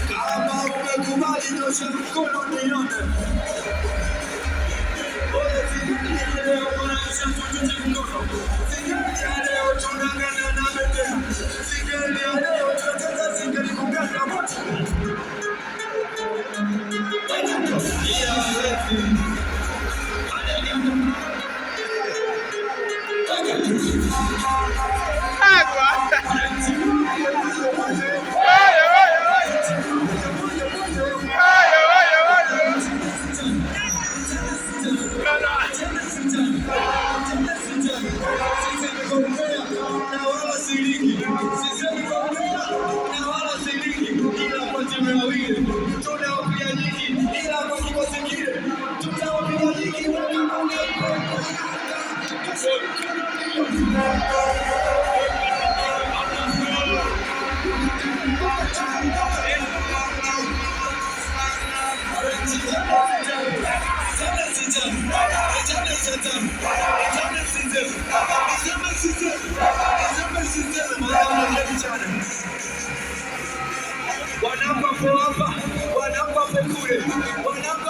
Kama umekubali nyosha mkono nione. Leo kunaisha tututi mkono. Singeli ya leo tunangana na bendera. Singeli ya leo tunataka singeli kungana wote. Wanapa kule, wanapa kule.